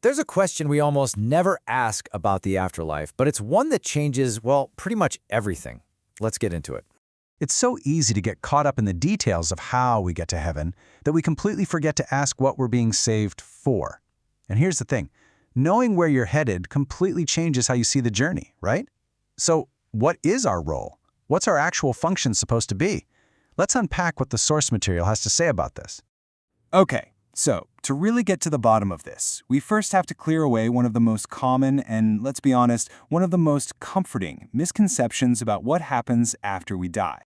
There's a question we almost never ask about the afterlife, but it's one that changes, well, pretty much everything. Let's get into it. It's so easy to get caught up in the details of how we get to heaven that we completely forget to ask what we're being saved for. And here's the thing, knowing where you're headed completely changes how you see the journey, right? So what is our role? What's our actual function supposed to be? Let's unpack what the source material has to say about this. Okay, so to really get to the bottom of this, we first have to clear away one of the most common and, let's be honest, one of the most comforting misconceptions about what happens after we die.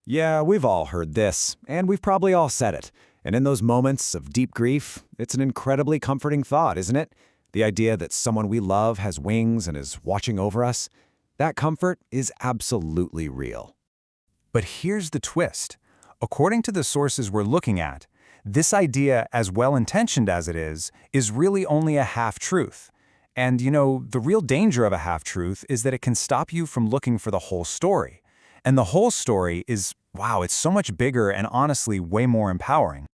Yeah, we've all heard this, and we've probably all said it. And in those moments of deep grief, it's an incredibly comforting thought, isn't it? The idea that someone we love has wings and is watching over us. That comfort is absolutely real. But here's the twist. According to the sources we're looking at, this idea, as well-intentioned as it is really only a half-truth. And the real danger of a half-truth is that it can stop you from looking for the whole story. And the whole story is, wow, it's so much bigger and honestly way more empowering.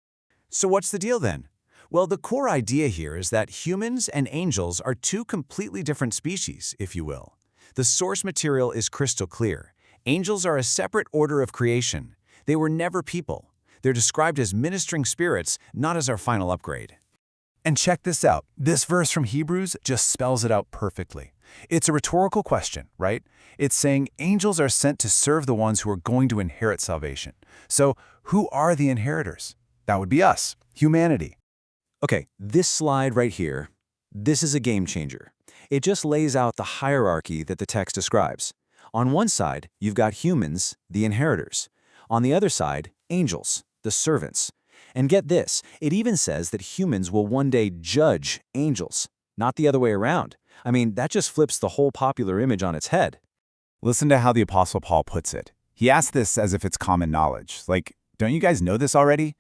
So what's the deal then? Well, the core idea here is that humans and angels are two completely different species, if you will. The source material is crystal clear. Angels are a separate order of creation. They were never people. They're described as ministering spirits, not as our final upgrade. And check this out. This verse from Hebrews just spells it out perfectly. It's a rhetorical question, right? It's saying angels are sent to serve the ones who are going to inherit salvation. So who are the inheritors? That would be us, humanity. Okay, this slide right here, this is a game changer. It just lays out the hierarchy that the text describes. On one side, you've got humans, the inheritors. On the other side, angels, the servants. And get this, it even says that humans will one day judge angels, not the other way around. I mean, that just flips the whole popular image on its head. Listen to how the Apostle Paul puts it. He asks this as if it's common knowledge. Like, don't you guys know this already?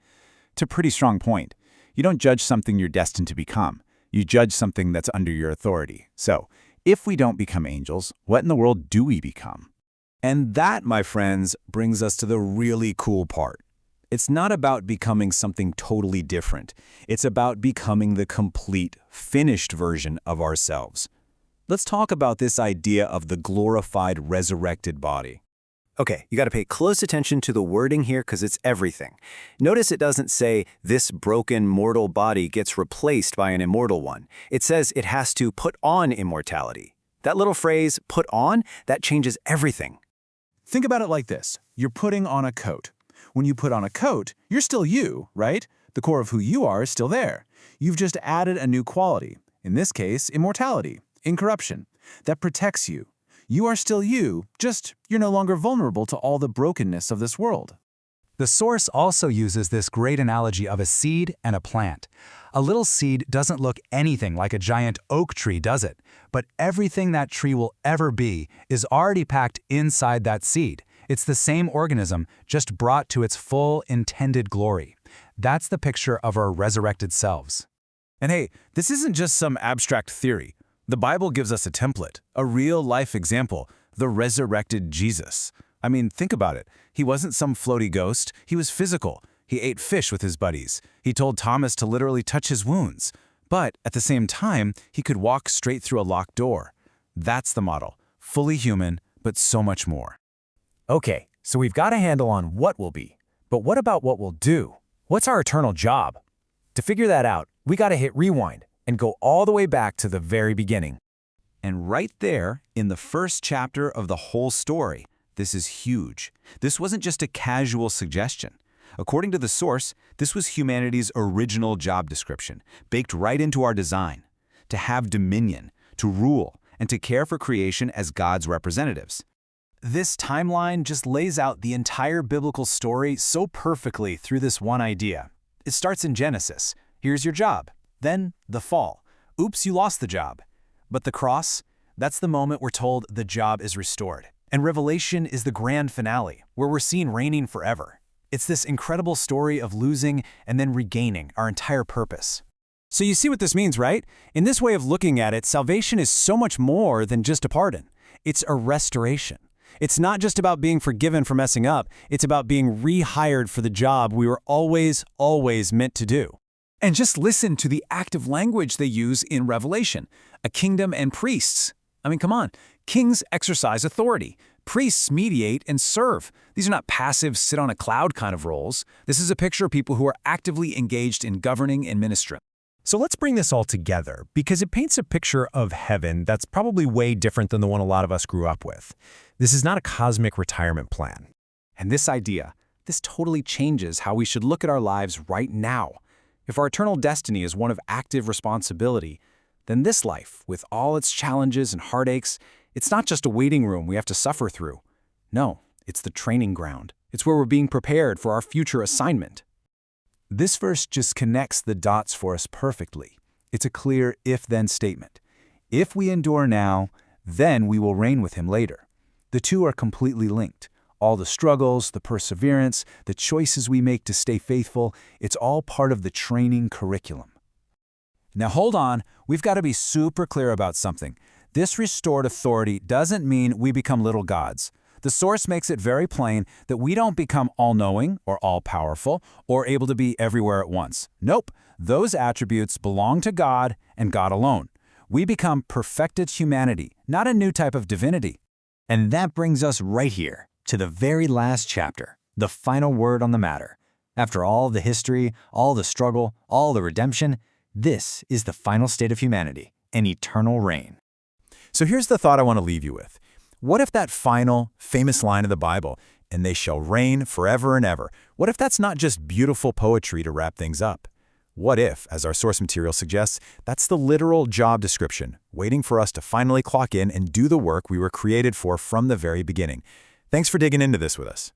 It's a pretty strong point. You don't judge something you're destined to become. You judge something that's under your authority. So, if we don't become angels, what in the world do we become? And that, my friends, brings us to the really cool part. It's not about becoming something totally different. It's about becoming the complete, finished version of ourselves. Let's talk about this idea of the glorified, resurrected body. Okay, you got to pay close attention to the wording here because it's everything. Notice it doesn't say this broken mortal body gets replaced by an immortal one. It says it has to put on immortality. That little phrase, put on, that changes everything. Think about it like this. You're putting on a coat. When you put on a coat, you're still you, right? The core of who you are is still there. You've just added a new quality, in this case, immortality, incorruption, that protects you. You are still you, just you're no longer vulnerable to all the brokenness of this world. The source also uses this great analogy of a seed and a plant. A little seed doesn't look anything like a giant oak tree, does it? But everything that tree will ever be is already packed inside that seed. It's the same organism, just brought to its full intended glory. That's the picture of our resurrected selves. And hey, this isn't just some abstract theory. The Bible gives us a template, a real-life example, the resurrected Jesus. I mean, think about it. He wasn't some floaty ghost. He was physical. He ate fish with his buddies. He told Thomas to literally touch his wounds. But at the same time, he could walk straight through a locked door. That's the model. Fully human, but so much more. Okay, so we've got a handle on what we'll be. But what about what we'll do? What's our eternal job? To figure that out, we got to hit rewind and go all the way back to the very beginning. And right there, in the first chapter of the whole story, this is huge. This wasn't just a casual suggestion. According to the source, this was humanity's original job description, baked right into our design. To have dominion, to rule, and to care for creation as God's representatives. This timeline just lays out the entire biblical story so perfectly through this one idea. It starts in Genesis. Here's your job. Then, the fall. Oops, you lost the job. But the cross, that's the moment we're told the job is restored. And Revelation is the grand finale, where we're seen reigning forever. It's this incredible story of losing and then regaining our entire purpose. So you see what this means, right? In this way of looking at it, salvation is so much more than just a pardon. It's a restoration. It's not just about being forgiven for messing up. It's about being rehired for the job we were always meant to do. And just listen to the active language they use in Revelation. A kingdom and priests. I mean, come on. Kings exercise authority. Priests mediate and serve. These are not passive, sit-on-a-cloud kind of roles. This is a picture of people who are actively engaged in governing and ministry. So let's bring this all together, because it paints a picture of heaven that's probably way different than the one a lot of us grew up with. This is not a cosmic retirement plan. And this totally changes how we should look at our lives right now. If our eternal destiny is one of active responsibility, then this life, with all its challenges and heartaches, it's not just a waiting room we have to suffer through. No, it's the training ground. It's where we're being prepared for our future assignment. This verse just connects the dots for us perfectly. It's a clear if-then statement. If we endure now, then we will reign with him later. The two are completely linked. All the struggles, the perseverance, the choices we make to stay faithful, it's all part of the training curriculum. Now hold on, we've got to be super clear about something. This restored authority doesn't mean we become little gods. The source makes it very plain that we don't become all-knowing or all-powerful or able to be everywhere at once. Nope, those attributes belong to God and God alone. We become perfected humanity, not a new type of divinity. And that brings us right here to the very last chapter, the final word on the matter. After all the history, all the struggle, all the redemption, this is the final state of humanity, an eternal reign. So here's the thought I want to leave you with. What if that final, famous line of the Bible, "And they shall reign forever and ever," what if that's not just beautiful poetry to wrap things up? What if, as our source material suggests, that's the literal job description, waiting for us to finally clock in and do the work we were created for from the very beginning? Thanks for digging into this with us.